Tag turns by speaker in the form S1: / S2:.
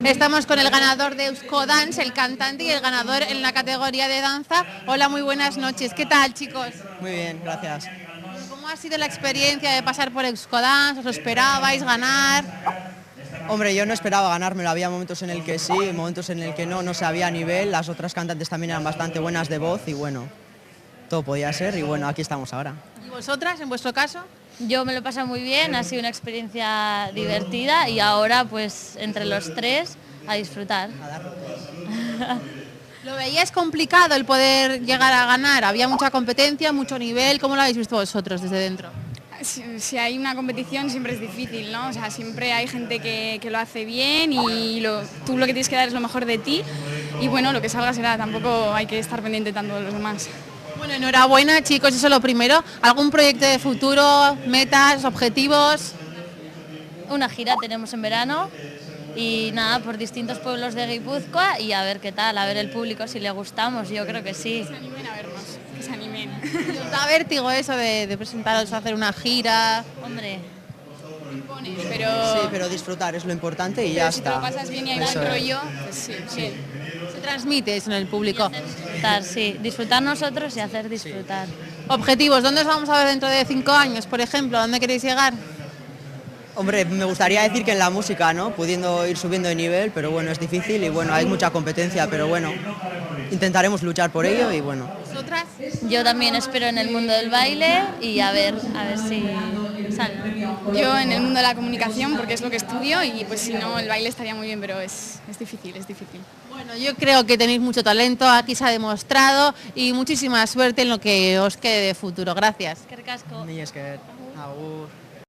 S1: Estamos con el ganador de Euskodance, el cantante y el ganador en la categoría de danza. Hola, muy buenas noches. ¿Qué tal, chicos?
S2: Muy bien, gracias.
S1: ¿Cómo ha sido la experiencia de pasar por Euskodance? ¿Os lo esperabais ganar?
S2: Hombre, yo no esperaba ganármelo, había momentos en el que sí, momentos en el que no sabía a nivel, las otras cantantes también eran bastante buenas de voz y bueno, todo podía ser y bueno, aquí estamos ahora.
S1: ¿Y vosotras, en vuestro caso?
S3: Yo me lo he pasado muy bien, ha sido una experiencia divertida y ahora pues entre los tres a disfrutar.
S1: ¿Lo veíais complicado el poder llegar a ganar? ¿Había mucha competencia, mucho nivel? ¿Cómo lo habéis visto vosotros desde dentro?
S4: Si hay una competición siempre es difícil, ¿no? O sea, siempre hay gente que lo hace bien y tú lo que tienes que dar es lo mejor de ti y bueno, lo que salga será, tampoco hay que estar pendiente tanto de los demás.
S1: Bueno, enhorabuena, chicos, eso es lo primero. ¿Algún proyecto de futuro, metas, objetivos?
S3: Una gira tenemos en verano y nada, por distintos pueblos de Guipúzcoa y a ver qué tal, a ver el público si le gustamos, yo creo que sí.
S4: Que se animen a vernos, que se animen.
S1: ¿Y os da vértigo eso de presentaros a hacer una gira?
S3: Hombre,
S4: Pero,
S2: Sí, pero disfrutar es lo importante y ya
S4: si te
S2: está.
S4: lo pasas bien y hay
S2: Eso
S4: buen
S2: es.
S4: rollo, pues sí, bien.
S1: Se transmite eso en el público.
S3: disfrutar, sí, disfrutar nosotros y hacer disfrutar.
S1: Objetivos, ¿dónde os vamos a ver dentro de 5 años, por ejemplo? ¿Dónde queréis llegar?
S2: Hombre, me gustaría decir que en la música, ¿no? Pudiendo ir subiendo de nivel, pero bueno, es difícil y bueno, hay mucha competencia, pero bueno, intentaremos luchar por ello y bueno.
S1: ¿Vosotras?
S3: Yo también espero en el mundo del baile y a ver si sale.
S4: Yo en el mundo de la comunicación, porque es lo que estudio y pues si no el baile estaría muy bien, pero es difícil, es difícil.
S1: Bueno, yo creo que tenéis mucho talento, aquí se ha demostrado y muchísima suerte en lo que os quede de futuro. Gracias.
S3: Eskerrik asko.
S2: Ni es que... Agur.